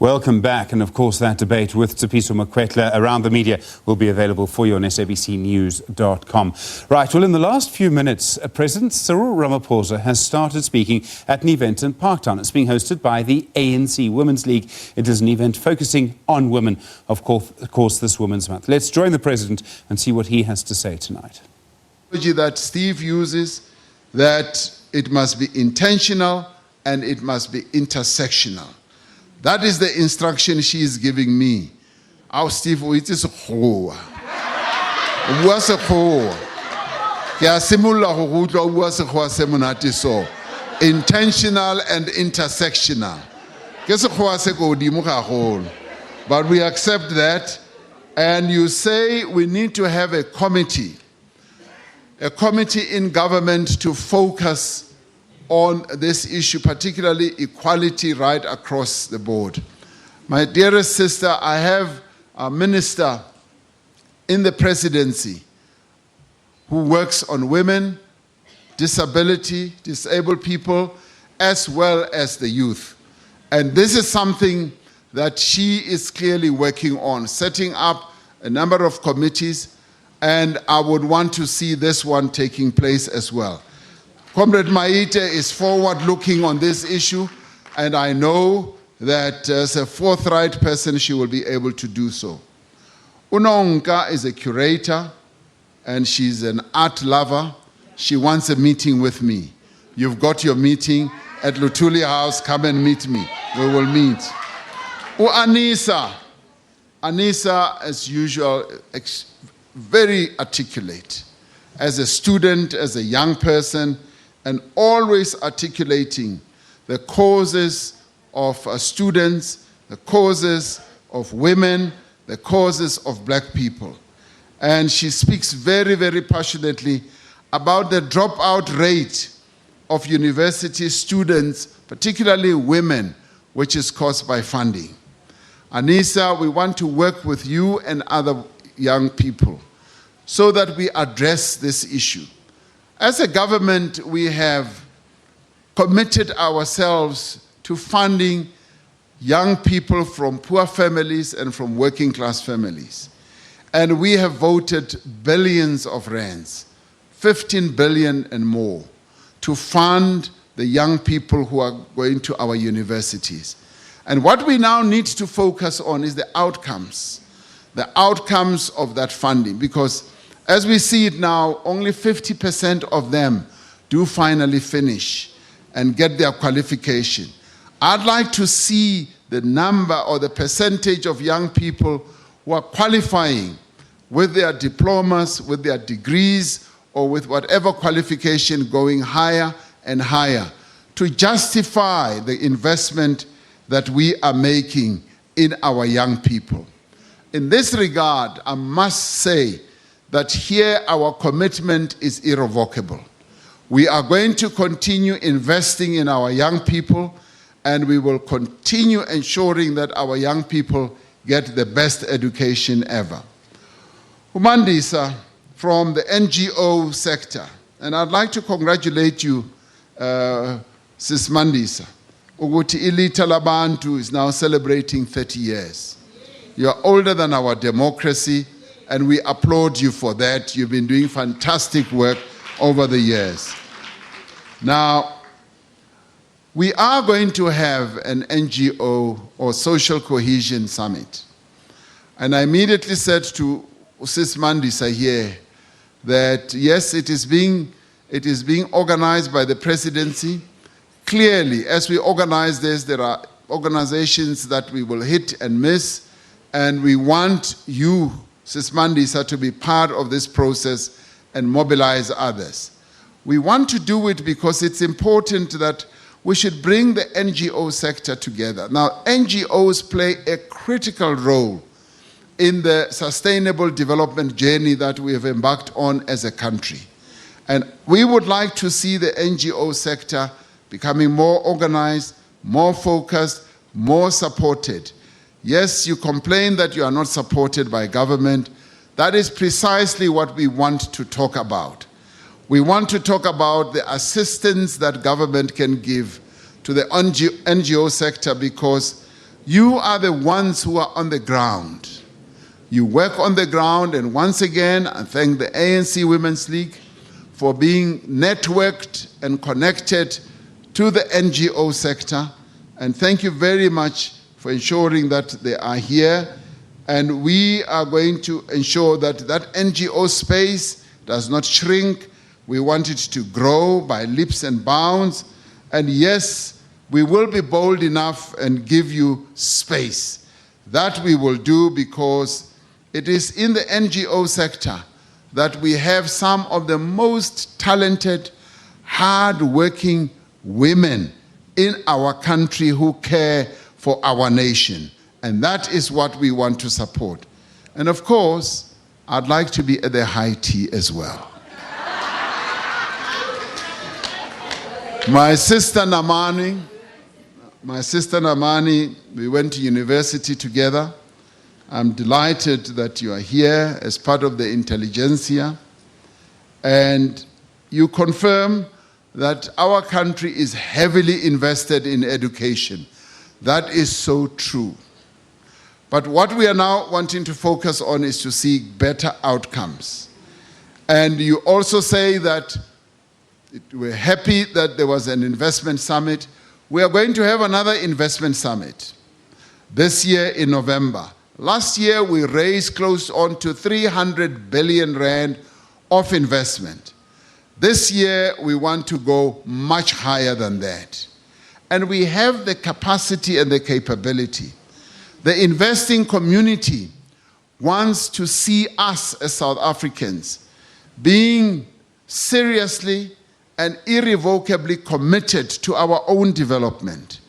Welcome back. And of course, that debate with Tsepiso Mokwetla around the media will be available for you on sabcnews.com. Right. Well, in the last few minutes, President Cyril Ramaphosa has started speaking at an event in Parktown. It's being hosted by the ANC Women's League. It is an event focusing on women, of course, this Women's Month. Let's join the President and see what he has to say tonight. That Steve uses, that it must be intentional and it must be intersectional. That is the instruction she is giving me. Our Steve, it is intentional and intersectional. But we accept that, and you say we need to have a committee in government to focus on this issue, particularly equality right across the board. My dearest sister, I have a minister in the presidency who works on women, disability, disabled people, as well as the youth. And this is something that she is clearly working on, setting up a number of committees, and I would want to see this one taking place as well. Comrade Maite is forward-looking on this issue, and I know that as a forthright person, she will be able to do so. Unonka is a curator, and she's an art lover. She wants a meeting with me. You've got your meeting at Lutuli House. Come and meet me. We will meet. Anisa, as usual, very articulate. As a student, as a young person, and always articulating the causes of students, the causes of women, the causes of black people. And she speaks very, very passionately about the dropout rate of university students, particularly women, which is caused by funding. Anisa, we want to work with you and other young people so that we address this issue. As a government, we have committed ourselves to funding young people from poor families and from working class families. And we have voted billions of rands, 15 billion and more, to fund the young people who are going to our universities. And what we now need to focus on is the outcomes of that funding, because as we see it now, only 50% of them do finally finish and get their qualification. I'd like to see the number or the percentage of young people who are qualifying with their diplomas, with their degrees, or with whatever qualification going higher and higher to justify the investment that we are making in our young people. In this regard, I must say that here our commitment is irrevocable. We are going to continue investing in our young people, and we will continue ensuring that our young people get the best education ever. Umandisa from the NGO sector, and I'd like to congratulate you, Sis Mandisa. Uguti Ilita Labantu is now celebrating 30 years. You are older than our democracy, and we applaud you for that. You've been doing fantastic work over the years. Now, we are going to have an NGO or social cohesion summit. And I immediately said to Sis Mandisa here that yes, it is being organized by the presidency. Clearly, as we organize this, there are organizations that we will hit and miss, and we want you, Sis Mandisa, to be part of this process and mobilize others. We want to do it because it's important that we should bring the NGO sector together. Now, NGOs play a critical role in the sustainable development journey that we have embarked on as a country. And we would like to see the NGO sector becoming more organized, more focused, more supported. Yes, you complain that you are not supported by government. That is precisely what we want to talk about. We want to talk about the assistance that government can give to the NGO sector, because You are the ones who are on the ground. You work on the ground, and once again, I thank the ANC Women's League for being networked and connected to the NGO sector. And thank you very much for ensuring that they are here. And we are going to ensure that that NGO space does not shrink. We want it to grow by leaps and bounds. And yes, we will be bold enough and give you space. That we will do because it is in the NGO sector that we have some of the most talented, hard-working women in our country who care for our nation. And that is what we want to support. And of course, I'd like to be at the high tea as well. My sister Namani, we went to university together. I'm delighted that you are here as part of the intelligentsia. And you confirm that our country is heavily invested in education. That is so true. But what we are now wanting to focus on is to see better outcomes. And you also say that we're happy that there was an investment summit. We are going to have another investment summit this year in November. Last year, we raised close on to 300 billion rand of investment. This year, we want to go much higher than that. And we have the capacity and the capability. The investing community wants to see us as South Africans being seriously and irrevocably committed to our own development.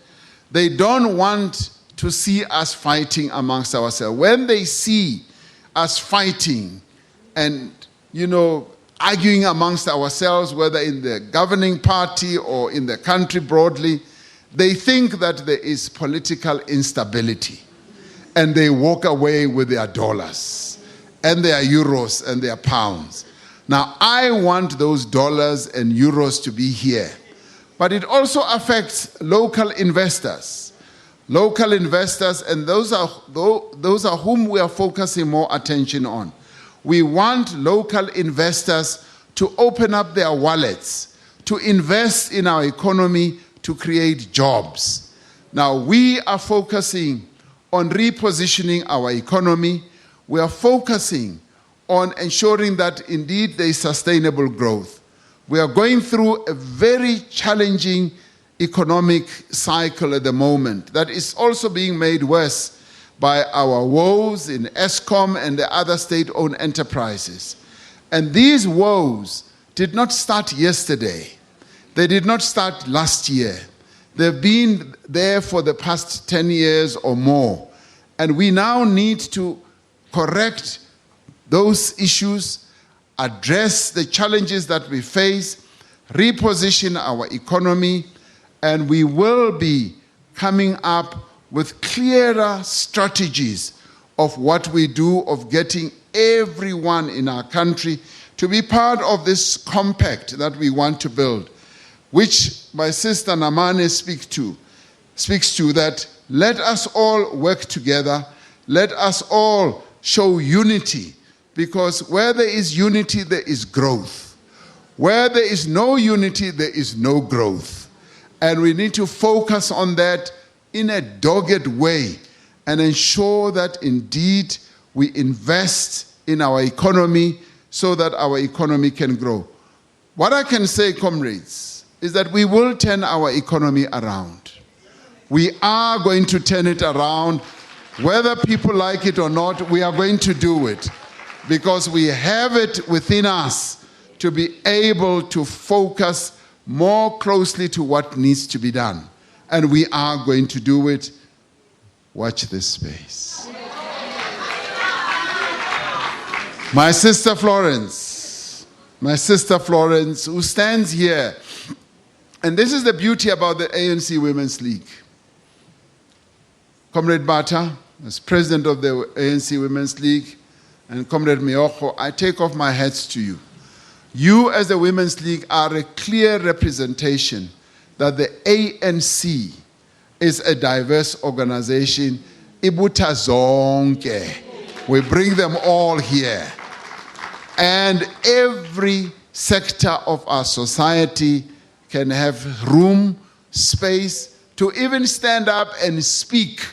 They don't want to see us fighting amongst ourselves. When they see us fighting and, arguing amongst ourselves, whether in the governing party or in the country broadly, they think that there is political instability. And they walk away with their dollars and their euros and their pounds. Now, I want those dollars and euros to be here. But it also affects local investors. Local investors, and those are whom we are focusing more attention on. We want local investors to open up their wallets, to invest in our economy, to create jobs. Now, we are focusing on repositioning our economy. We are focusing on ensuring that indeed there is sustainable growth. We are going through a very challenging economic cycle at the moment that is also being made worse by our woes in Eskom and the other state-owned enterprises. And these woes did not start yesterday. They did not start last year. They've been there for the past 10 years or more. And we now need to correct those issues, address the challenges that we face, reposition our economy, and we will be coming up with clearer strategies of what we do, of getting everyone in our country to be part of this compact that we want to build, which my sister Namane speaks to, that let us all work together, let us all show unity, because where there is unity, there is growth. Where there is no unity, there is no growth. And we need to focus on that in a dogged way and ensure that indeed we invest in our economy so that our economy can grow. What I can say, comrades, is that we will turn our economy around. We are going to turn it around. Whether people like it or not, we are going to do it, because we have it within us to be able to focus more closely to what needs to be done. And we are going to do it. Watch this space. My sister Florence, who stands here, and this is the beauty about the ANC Women's League. Comrade Bata, as president of the ANC Women's League, and Comrade Meokgo, I take off my hats to you. You as the Women's League are a clear representation that the ANC is a diverse organization. Ibutha zonke. We bring them all here. And every sector of our society can have room, space to even stand up and speak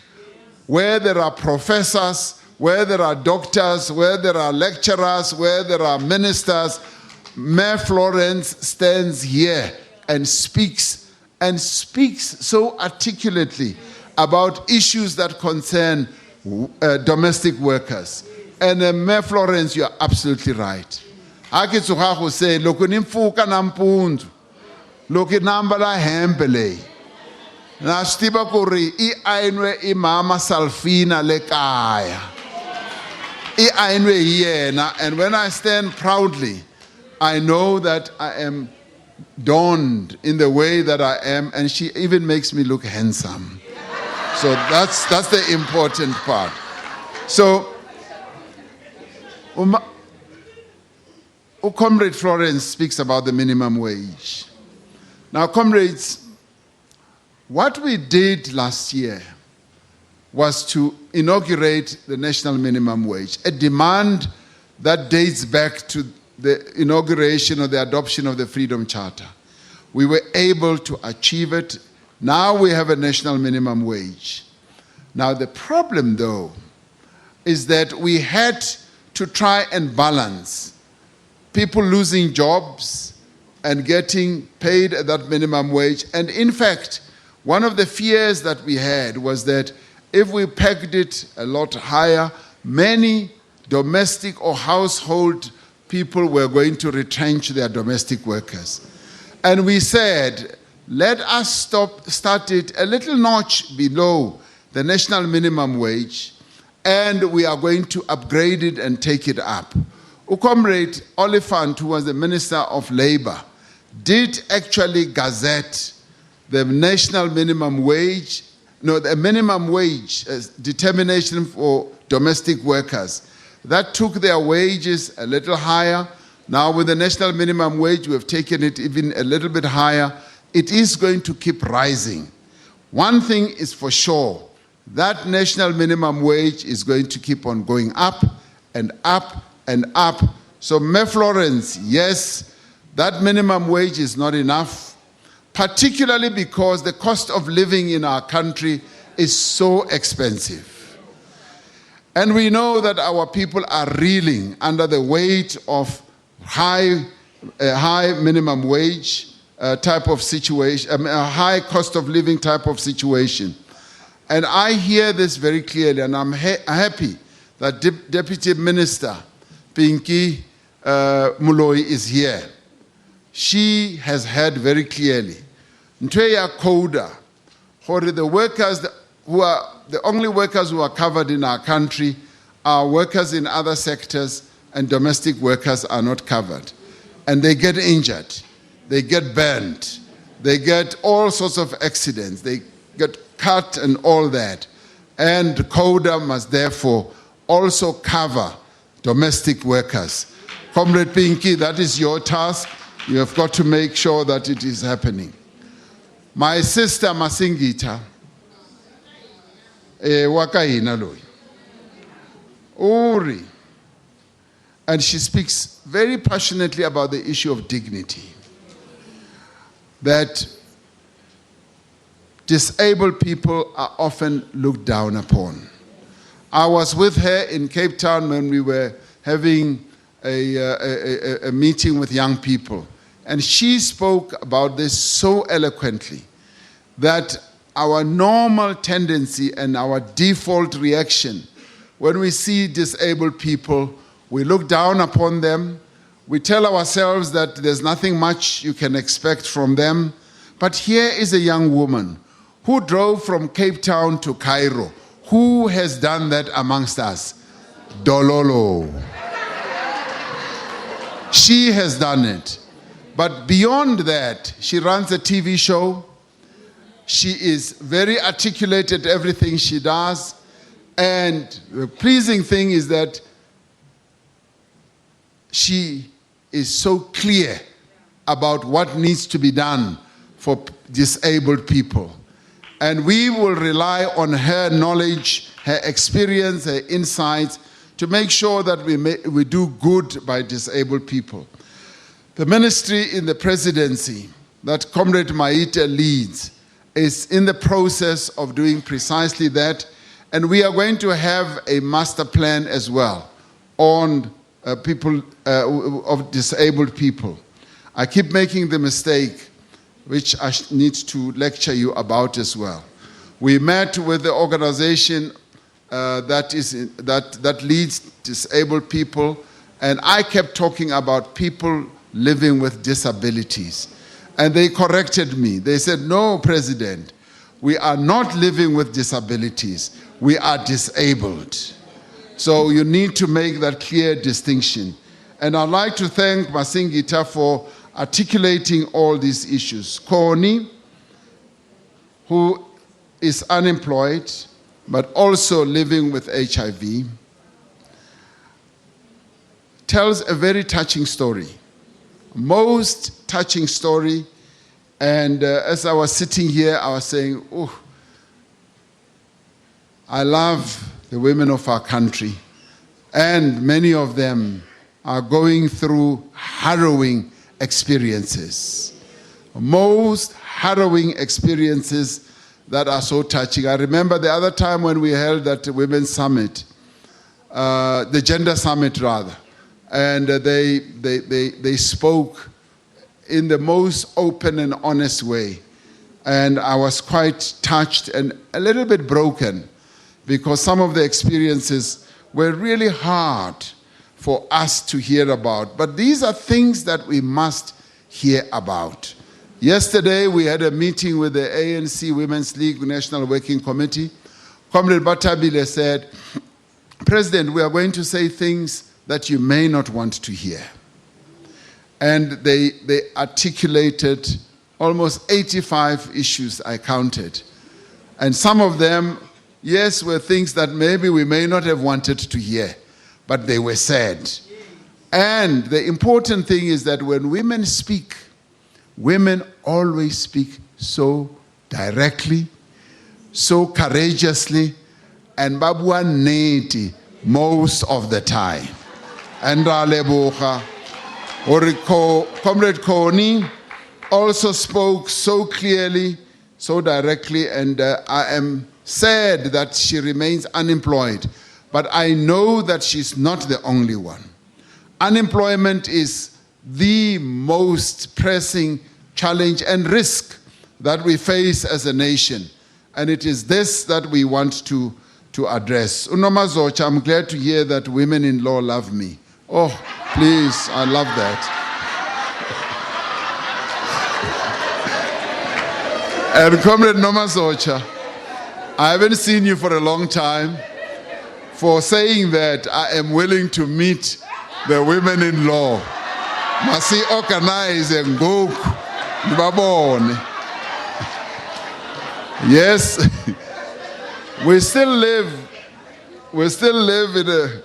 where there are professors, where there are doctors, where there are lecturers, where there are ministers. Mayor Florence stands here and speaks so articulately about issues that concern domestic workers. And Mayor Florence, you are absolutely right. Akitsuhahu say, loko nimfuka nampundu, loko nambala hempele. Na stiba kuri I ainwe imama Salfina lekaya. I ainwe yena, and when I stand proudly, I know that I am donned in the way that I am, and she even makes me look handsome. So that's the important part. So, Comrade Florence speaks about the minimum wage. Now, comrades, what we did last year was to inaugurate the national minimum wage, a demand that dates back to the inauguration or the adoption of the Freedom Charter. We were able to achieve it. Now we have a national minimum wage. Now the problem, though, is that we had to try and balance people losing jobs and getting paid at that minimum wage. And in fact, one of the fears that we had was that if we pegged it a lot higher, many domestic or household people were going to retrench their domestic workers. And we said, let us start it a little notch below the national minimum wage, and we are going to upgrade it and take it up. Comrade Oliphant, who was the Minister of Labor, did actually gazette the national minimum wage, the minimum wage determination for domestic workers. That took their wages a little higher. Now with the national minimum wage, we have taken it even a little bit higher. It is going to keep rising. One thing is for sure, that national minimum wage is going to keep on going up and up and up. So, Mayor Florence, yes, that minimum wage is not enough, particularly because the cost of living in our country is so expensive. And we know that our people are reeling under the weight of high minimum wage type of situation, a high cost of living type of situation. And I hear this very clearly, and I'm happy that Deputy Minister Pinky Muloi is here. She has heard very clearly. Ntweya Koda, for the workers who are the only workers who are covered in our country are workers in other sectors, and domestic workers are not covered. And they get injured, they get burned, they get all sorts of accidents, they get cut and all that. And CODA must therefore also cover domestic workers. Comrade Pinky, that is your task. You have got to make sure that it is happening. My sister Masingita, Wakaina Lui, Uri, and she speaks very passionately about the issue of dignity. That disabled people are often looked down upon. I was with her in Cape Town when we were having a meeting with young people, and she spoke about this so eloquently that our normal tendency and our default reaction when we see disabled people, we look down upon them, we tell ourselves that there's nothing much you can expect from them. But here is a young woman who drove from Cape Town to Cairo. Who has done that amongst us? Dololo. She has done it. But beyond that, she runs a TV show. She is very articulate at everything she does. And the pleasing thing is that she is so clear about what needs to be done for disabled people. And we will rely on her knowledge, her experience, her insights to make sure that we do good by disabled people. The ministry in the presidency that Comrade Maite leads is in the process of doing precisely that, and we are going to have a master plan as well on of disabled people. I keep making the mistake, which I need to lecture you about as well. We met with the organization that leads disabled people, and I kept talking about people living with disabilities. And they corrected me. They said, no, President, we are not living with disabilities. We are disabled. So you need to make that clear distinction. And I'd like to thank Masingita for articulating all these issues. Koni, who is unemployed, but also living with HIV, tells a very touching story. Most touching story. And as I was sitting here, I was saying, oh, I love the women of our country. And many of them are going through harrowing experiences. Most harrowing experiences that are so touching. I remember the other time when we held that Women's Summit, the Gender Summit rather, and they spoke in the most open and honest way. And I was quite touched and a little bit broken because some of the experiences were really hard for us to hear about. But these are things that we must hear about. Yesterday, we had a meeting with the ANC Women's League National Working Committee. Comrade Batabile said, President, we are going to say things that you may not want to hear. And they articulated almost 85 issues, I counted. And some of them, yes, were things that maybe we may not have wanted to hear, but they were said. And the important thing is that when women speak, women always speak so directly, so courageously, and babua neti most of the time. And Comrade Koni also spoke so clearly, so directly, and I am sad that she remains unemployed. But I know that she's not the only one. Unemployment is the most pressing challenge and risk that we face as a nation. And it is this that we want to address. Unomazocha, I'm glad to hear that women-in-law love me. Oh, please, I love that. And Comrade Nomazocha, I haven't seen you for a long time, for saying that I am willing to meet the women-in-law. Masi organize and go. Yes, we still live in a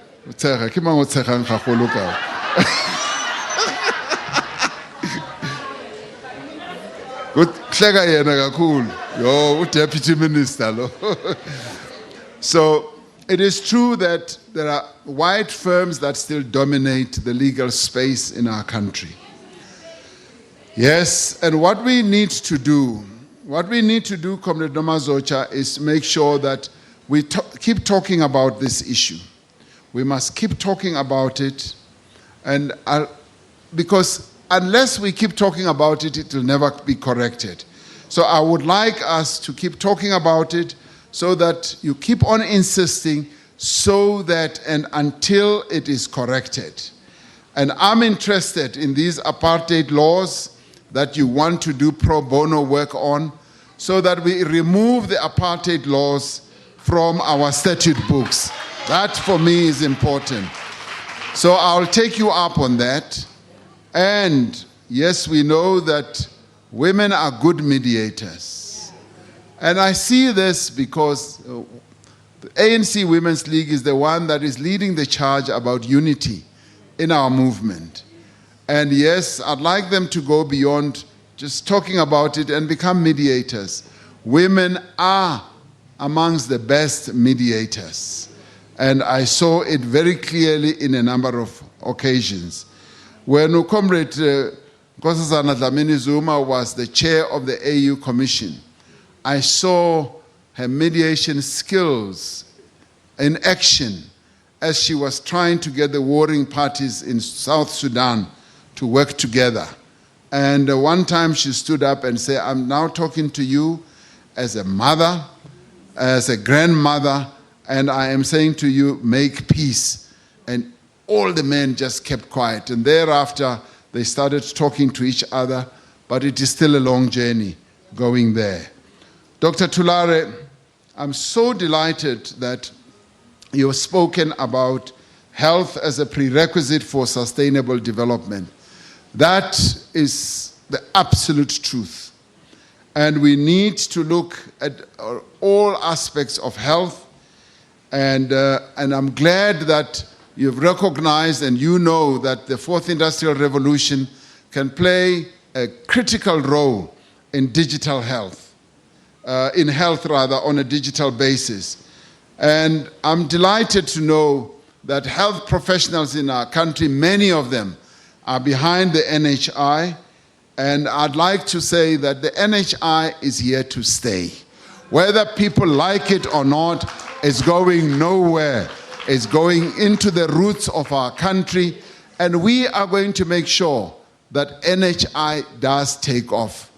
Deputy Minister. So it is true that there are white firms that still dominate the legal space in our country. Yes, and what we need to do, Comrade Nomazocha, is make sure that we keep talking about this issue. We must keep talking about it, and because unless we keep talking about it, it will never be corrected. So I would like us to keep talking about it so that you keep on insisting so that and until it is corrected. And I'm interested in these apartheid laws that you want to do pro bono work on so that we remove the apartheid laws from our statute books. That for me is important. So I'll take you up on that. And yes, we know that women are good mediators. And I see this because the ANC Women's League is the one that is leading the charge about unity in our movement. And yes, I'd like them to go beyond just talking about it and become mediators. women are amongst the best mediators. And I saw it very clearly in a number of occasions. When Comrade Nkosazana Dlamini Zuma was the chair of the AU Commission, I saw her mediation skills in action as she was trying to get the warring parties in South Sudan to work together. And one time she stood up and said, I'm now talking to you as a mother, as a grandmother, and I am saying to you, make peace. And all the men just kept quiet. And thereafter, they started talking to each other, but it is still a long journey going there. Dr. Tulare, I'm so delighted that you have spoken about health as a prerequisite for sustainable development. That is the absolute truth. And we need to look at all aspects of health. And I'm glad that you've recognized and you know that the fourth industrial revolution can play a critical role in digital health, on a digital basis. And I'm delighted to know that health professionals in our country, many of them, are behind the NHI. And I'd like to say that the NHI is here to stay. Whether people like it or not, it's going nowhere. It's going into the roots of our country. And we are going to make sure that NHI does take off.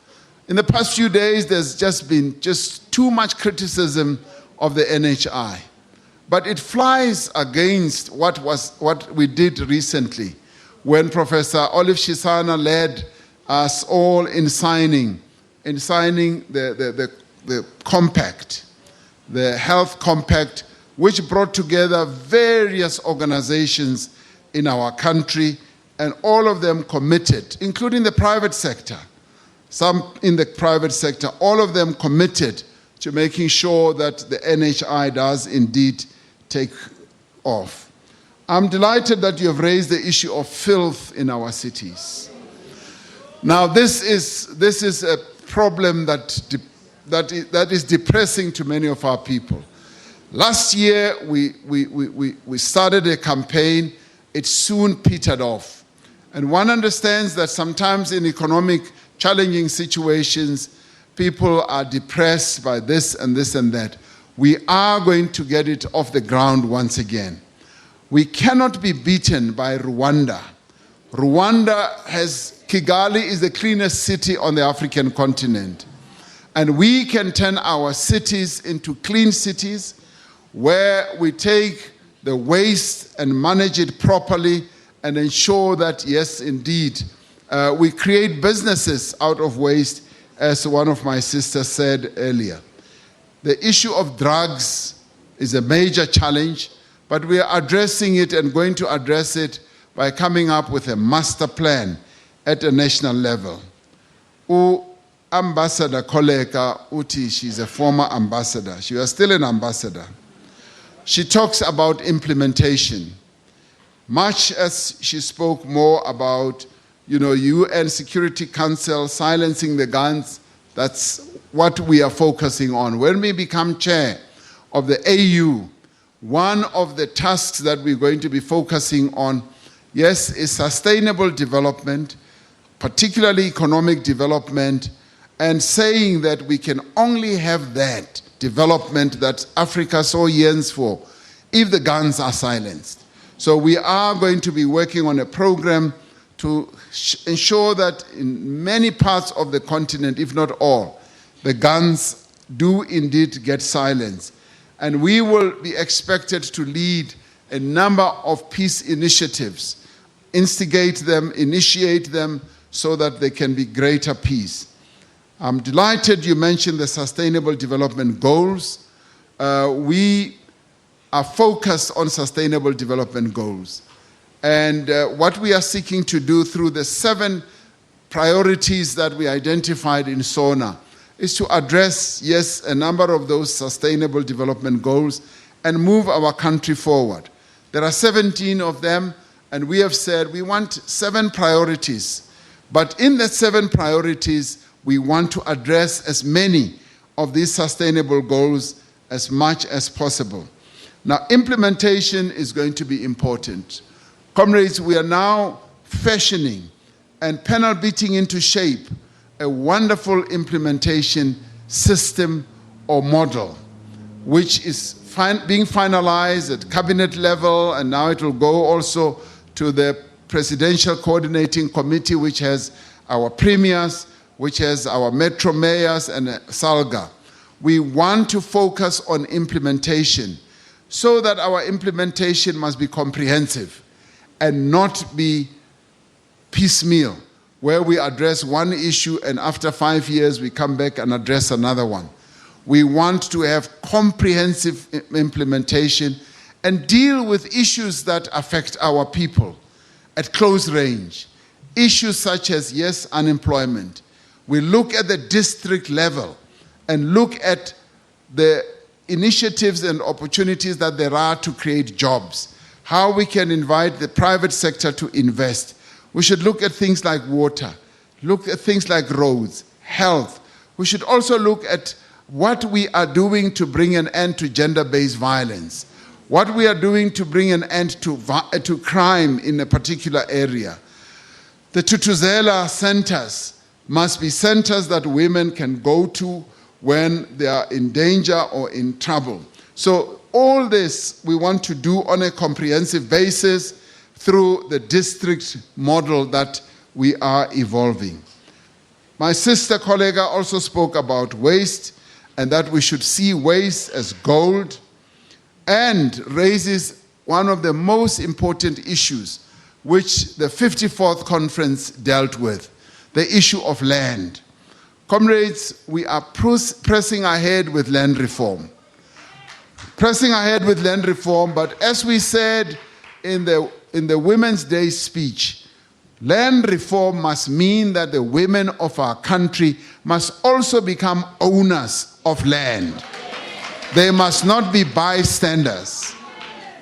In the past few days, there's just been too much criticism of the NHI. But it flies against what we did recently when Professor Olive Shisana led us all in signing the compact, the health compact, which brought together various organizations in our country, and all of them committed, including the private sector. Some in the private sector, all of them committed to making sure that the NHI does indeed take off. I'm delighted that you have raised the issue of filth in our cities. Now, this is a problem that is depressing to many of our people. Last year, we started a campaign. It soon petered off. And one understands that sometimes in economic challenging situations, people are depressed by this and this and that. We are going to get it off the ground once again. We cannot be beaten by Rwanda. Kigali is the cleanest city on the African continent. And we can turn our cities into clean cities where we take the waste and manage it properly and ensure that, yes, indeed, we create businesses out of waste, as one of my sisters said earlier. The issue of drugs is a major challenge, but we are addressing it and going to address it by coming up with a master plan at a national level. Ambassador Koleka Uti, she's a former ambassador. She was still an ambassador. She talks about implementation. Much as she spoke more about, UN Security Council silencing the guns, that's what we are focusing on. When we become chair of the AU, one of the tasks that we're going to be focusing on, yes, is sustainable development, particularly economic development, and saying that we can only have that development that Africa so yearns for if the guns are silenced. So we are going to be working on a program to ensure that in many parts of the continent, if not all, the guns do indeed get silenced. And we will be expected to lead a number of peace initiatives, instigate them, initiate them, so that there can be greater peace. I'm delighted you mentioned the Sustainable Development Goals. We are focused on Sustainable Development Goals. And what we are seeking to do through the 7 priorities that we identified in SONA is to address, yes, a number of those Sustainable Development Goals and move our country forward. There are 17 of them, and we have said we want 7 priorities. But in the 7 priorities, we want to address as many of these sustainable goals as much as possible. Now, implementation is going to be important. Comrades, we are now fashioning and panel beating into shape a wonderful implementation system or model, which is being finalized at cabinet level, and now it will go also to the Presidential Coordinating Committee, which has our premiers, which has our metro mayors and SALGA. We want to focus on implementation so that our implementation must be comprehensive and not be piecemeal, where we address one issue and after 5 years we come back and address another one. We want to have comprehensive implementation and deal with issues that affect our people at close range. Issues such as, yes, unemployment. We look at the district level and look at the initiatives and opportunities that there are to create jobs, how we can invite the private sector to invest. We should look at things like water, look at things like roads, health. We should also look at what we are doing to bring an end to gender-based violence, what we are doing to bring an end to crime in a particular area. The Tutuzela centers must be centers that women can go to when they are in danger or in trouble. So all this we want to do on a comprehensive basis through the district model that we are evolving. My sister colleague also spoke about waste, and that we should see waste as gold, and raises one of the most important issues which the 54th conference dealt with, the issue of land. Comrades, we are pressing ahead with land reform. Pressing ahead with land reform, but as we said in the Women's Day speech, land reform must mean that the women of our country must also become owners of land. They must not be bystanders.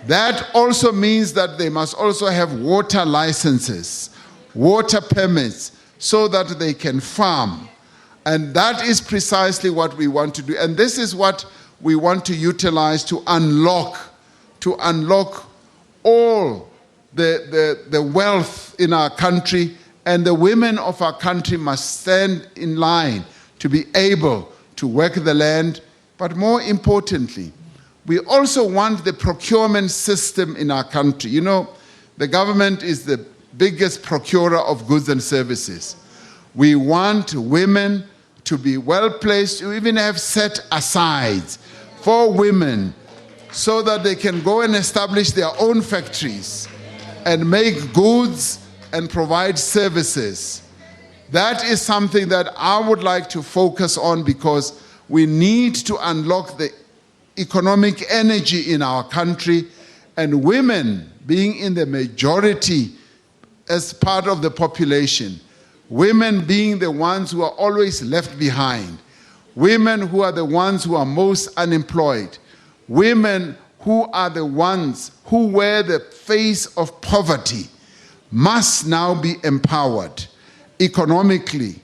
That also means that they must also have water licenses, water permits, so that they can farm. And that is precisely what we want to do. And this is what we want to utilize to unlock all the wealth in our country, and the women of our country must stand in line to be able to work the land. But more importantly, we also want the procurement system in our country. You know, the government is the biggest procurer of goods and services. We want women to be well placed, to even have set aside for women so that they can go and establish their own factories and make goods and provide services. That is something that I would like to focus on, because we need to unlock the economic energy in our country, and women being in the majority as part of the population, women being the ones who are always left behind, women who are the ones who are most unemployed, women who are the ones who wear the face of poverty, must now be empowered economically.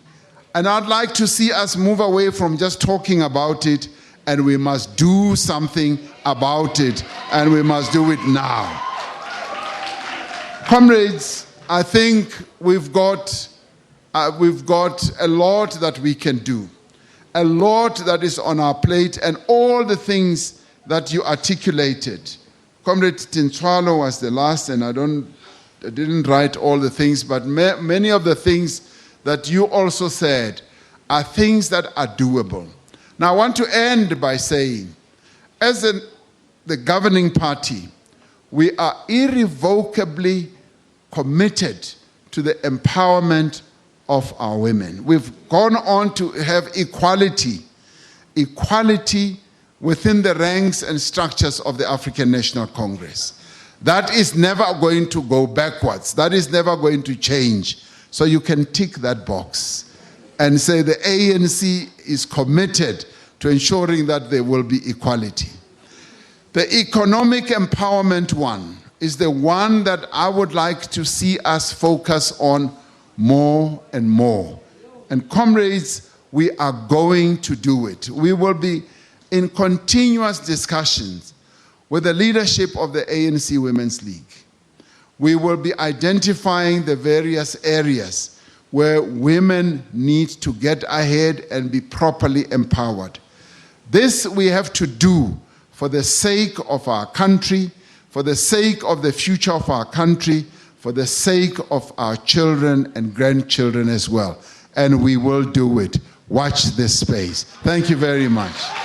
And I'd like to see us move away from just talking about it, and we must do something about it, and we must do it now. Comrades, I think we've got a lot that we can do, a lot that is on our plate, and all the things that you articulated. Comrade Tinchwalo was the last, and I didn't write all the things, but many of the things that you also said are things that are doable. Now, I want to end by saying, as the governing party, we are irrevocably committed to the empowerment of our women. We've gone on to have equality within the ranks and structures of the African National Congress. That is never going to go backwards. That is never going to change. So you can tick that box and say the ANC is committed to ensuring that there will be equality. The economic empowerment one is the one that I would like to see us focus on more and more. And comrades, we are going to do it. We will be in continuous discussions with the leadership of the ANC Women's League. We will be identifying the various areas where women need to get ahead and be properly empowered. This we have to do for the sake of our country, for the sake of the future of our country, for the sake of our children and grandchildren as well. And we will do it. Watch this space. Thank you very much.